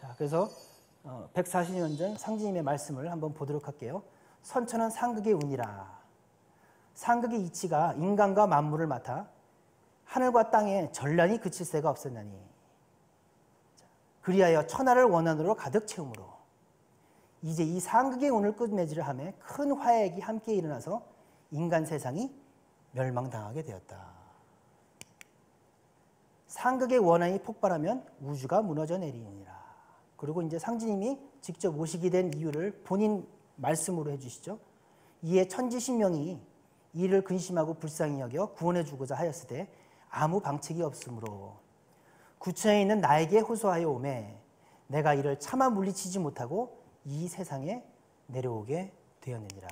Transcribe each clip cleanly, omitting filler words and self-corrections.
자, 그래서 140년 전 상지님의 말씀을 한번 보도록 할게요. 선천은 상극의 운이라. 상극의 이치가 인간과 만물을 맡아 하늘과 땅에 전란이 그칠 새가 없었나니 그리하여 천하를 원한으로 가득 채우므로 이제 이 상극의 운을 끝맺으려 하며 큰 화액이 함께 일어나서 인간 세상이 멸망당하게 되었다. 상극의 원한이 폭발하면 우주가 무너져 내리니라. 그리고 이제 상지님이 직접 오시게 된 이유를 본인 말씀으로 해주시죠. 이에 천지신명이 이를 근심하고 불쌍히 여겨 구원해 주고자 하였을 때 아무 방책이 없으므로 구천에 있는 나에게 호소하여 오매 내가 이를 차마 물리치지 못하고 이 세상에 내려오게 되었느니라.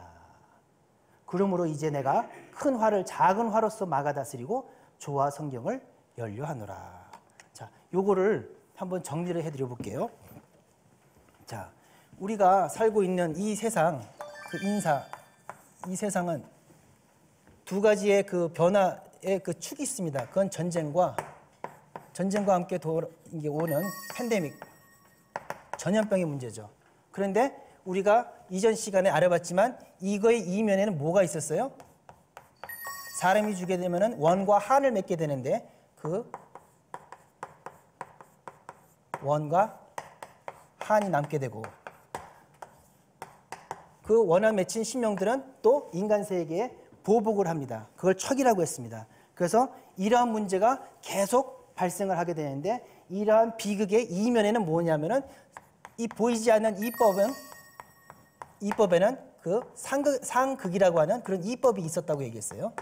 그러므로 이제 내가 큰 화를 작은 화로서 막아 다스리고 조와 성경을 연료하노라. 자, 요거를 한번 정리를 해드려 볼게요. 자, 우리가 살고 있는 이 세상, 이 세상은 두 가지의 그 변화의 그 축이 있습니다. 그건 전쟁과 함께 이게 오는 팬데믹, 전염병의 문제죠. 그런데 우리가 이전 시간에 알아봤지만 이거의 이면에는 뭐가 있었어요? 사람이 죽게 되면은 원과 한을 맺게 되는데 그 원과 한이 남게 되고 그 원한 맺힌 신명들은 또 인간 세계에 보복을 합니다. 그걸 척이라고 했습니다. 그래서 이러한 문제가 계속 발생을 하게 되는데 이러한 비극의 이면에는 뭐냐면은 이 보이지 않는 이법에는 그 상극이라고 하는 그런 이법이 있었다고 얘기했어요.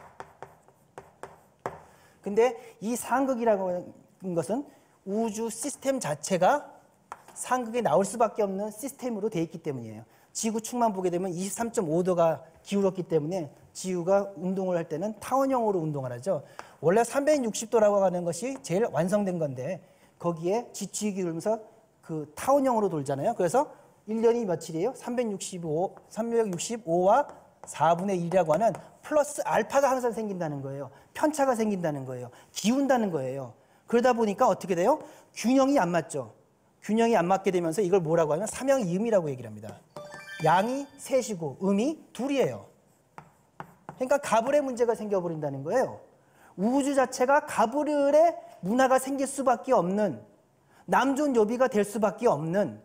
근데 이 상극이라고 하는 것은 우주 시스템 자체가 상극에 나올 수밖에 없는 시스템으로 되어 있기 때문이에요. 지구 축만 보게 되면 23.5도가 기울었기 때문에 지구가 운동을 할 때는 타원형으로 운동을 하죠. 원래 360도라고 하는 것이 제일 완성된 건데 거기에 지축이 기울면서 그 타원형으로 돌잖아요. 그래서 1년이 며칠이에요? 365와 4분의 1이라고 하는 플러스 알파가 항상 생긴다는 거예요. 편차가 생긴다는 거예요. 기운다는 거예요. 그러다 보니까 어떻게 돼요? 균형이 안 맞죠. 균형이 안 맞게 되면서 이걸 뭐라고 하면 삼형이음이라고 얘기를 합니다. 양이 셋이고 음이 둘이에요. 그러니까 가불의 문제가 생겨버린다는 거예요. 우주 자체가 가불의 문화가 생길 수밖에 없는, 남존 여비가 될 수밖에 없는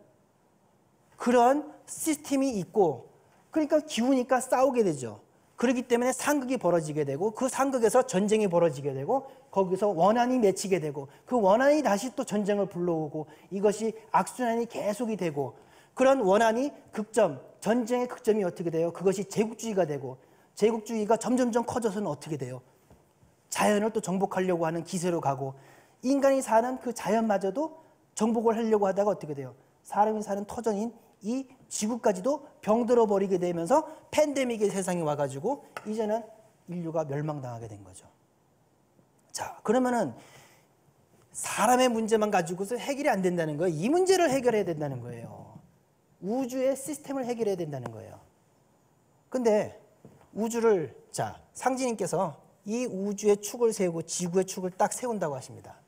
그런 시스템이 있고, 그러니까 기우니까 싸우게 되죠. 그렇기 때문에 상극이 벌어지게 되고 그 상극에서 전쟁이 벌어지게 되고 거기서 원한이 맺히게 되고 그 원한이 다시 또 전쟁을 불러오고 이것이 악순환이 계속이 되고 그런 원한이 극점, 전쟁의 극점이 어떻게 돼요? 그것이 제국주의가 되고 제국주의가 점점점 커져서는 어떻게 돼요? 자연을 또 정복하려고 하는 기세로 가고 인간이 사는 그 자연마저도 정복을 하려고 하다가 어떻게 돼요? 사람이 사는 터전인 이 지구까지도 병들어 버리게 되면서 팬데믹의 세상이 와가지고 이제는 인류가 멸망당하게 된 거죠. 자, 그러면은 사람의 문제만 가지고서 해결이 안 된다는 거예요. 이 문제를 해결해야 된다는 거예요. 우주의 시스템을 해결해야 된다는 거예요. 근데 우주를, 자, 상지님께서 이 우주의 축을 세우고 지구의 축을 딱 세운다고 하십니다.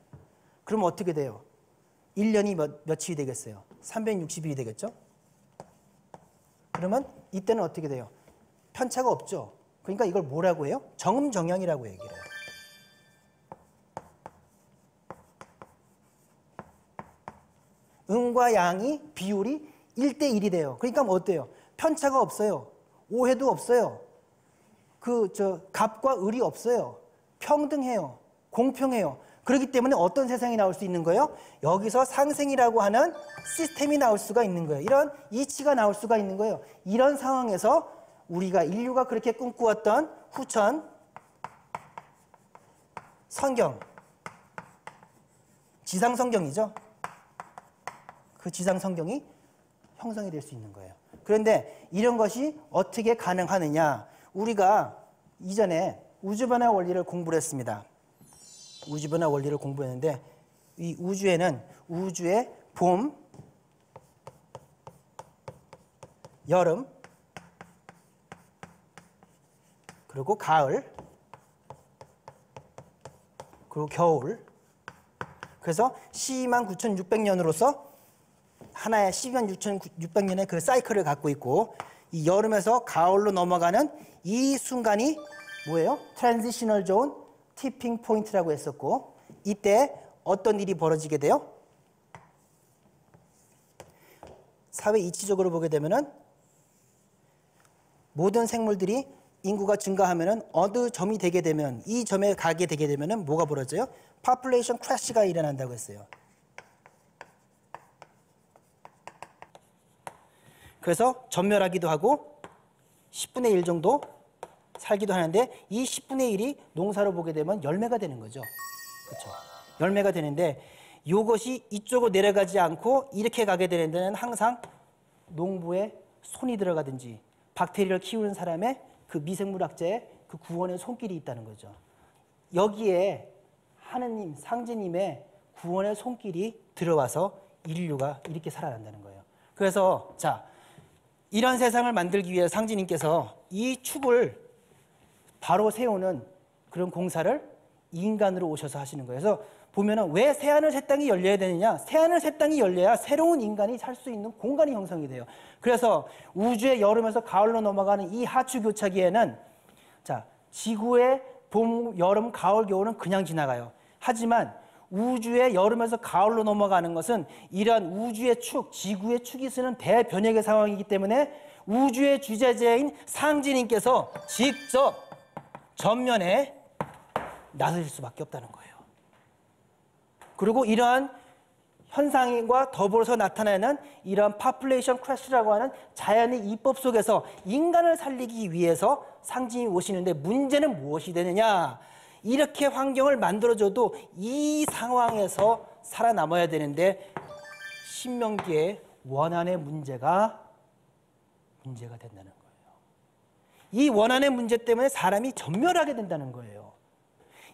그러면 어떻게 돼요? 1년이 며칠이 되겠어요? 360일이 되겠죠? 그러면 이때는 어떻게 돼요? 편차가 없죠. 그러니까 이걸 뭐라고 해요? 정음정향이라고 얘기를 해요. 음과 양이 비율이 1대1이 돼요. 그러니까 뭐 어때요? 편차가 없어요. 오해도 없어요. 갑과 을이 없어요. 평등해요. 공평해요. 그렇기 때문에 어떤 세상이 나올 수 있는 거예요? 여기서 상생이라고 하는 시스템이 나올 수가 있는 거예요. 이런 이치가 나올 수가 있는 거예요. 이런 상황에서 우리가 인류가 그렇게 꿈꾸었던 후천 성경, 지상 성경이죠. 그 지상 성경이 형성이 될 수 있는 거예요. 그런데 이런 것이 어떻게 가능하느냐? 우리가 이전에 우주변화 원리를 공부를 했습니다. 우주변화 원리를 공부했는데 이 우주에는 우주의 봄, 여름, 그리고 가을, 그리고 겨울. 그래서 129,600년으로서 하나의 12만 6,600년의 그 사이클을 갖고 있고 이 여름에서 가을로 넘어가는 이 순간이 뭐예요? 트랜지셔널 존 티핑 포인트라고 했었고 이때 어떤 일이 벌어지게 돼요? 사회 이치적으로 보게 되면은 모든 생물들이 인구가 증가하면은 어느 점이 되게 되면 이 점에 가게 되게 되면은 뭐가 벌어져요? population crash가 일어난다고 했어요. 그래서 전멸하기도 하고 10분의 1 정도 살기도 하는데 이 10분의 1이 농사로 보게 되면 열매가 되는 거죠. 그렇죠? 열매가 되는데 이것이 이쪽으로 내려가지 않고 이렇게 가게 되는 데는 항상 농부의 손이 들어가든지 박테리아를 키우는 사람의 그 미생물학자의 그 구원의 손길이 있다는 거죠. 여기에 하느님, 상제님의 구원의 손길이 들어와서 인류가 이렇게 살아난다는 거예요. 그래서 자, 이런 세상을 만들기 위해 상제님께서 이 축을 바로 세우는 그런 공사를 인간으로 오셔서 하시는 거예요. 그래서 보면은 왜 새하늘 새 땅이 열려야 되느냐? 새하늘 새 땅이 열려야 새로운 인간이 살 수 있는 공간이 형성이 돼요. 그래서 우주의 여름에서 가을로 넘어가는 이 하추 교차기에는 자, 지구의 봄, 여름, 가을, 겨울은 그냥 지나가요. 하지만 우주의 여름에서 가을로 넘어가는 것은 이러한 우주의 축, 지구의 축이 쓰는 대변혁의 상황이기 때문에 우주의 주재자인 상제님께서 직접 전면에 나서실 수밖에 없다는 거예요. 그리고 이러한 현상과 더불어서 나타나는 이러한 파퓰레이션 크래시라고 하는 자연의 이법 속에서 인간을 살리기 위해서 상징이 오시는데 문제는 무엇이 되느냐? 이렇게 환경을 만들어줘도 이 상황에서 살아남아야 되는데 신명기의 원한의 문제가 된다는 거예요. 이 원한의 문제 때문에 사람이 전멸하게 된다는 거예요.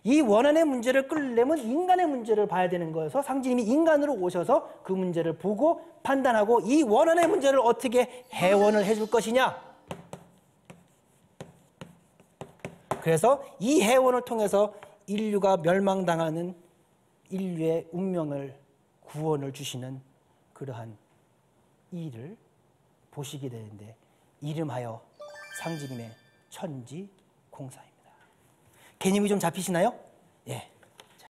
이 원한의 문제를 끌려면 인간의 문제를 봐야 되는 거여서 상제님이 인간으로 오셔서 그 문제를 보고 판단하고 이 원한의 문제를 어떻게 해원을 해줄 것이냐. 그래서 이 해원을 통해서 인류가 멸망당하는 인류의 운명을 구원을 주시는 그러한 일을 보시게 되는데 이름하여 상제님의 천지 공사입니다. 개념이 좀 잡히시나요? 예.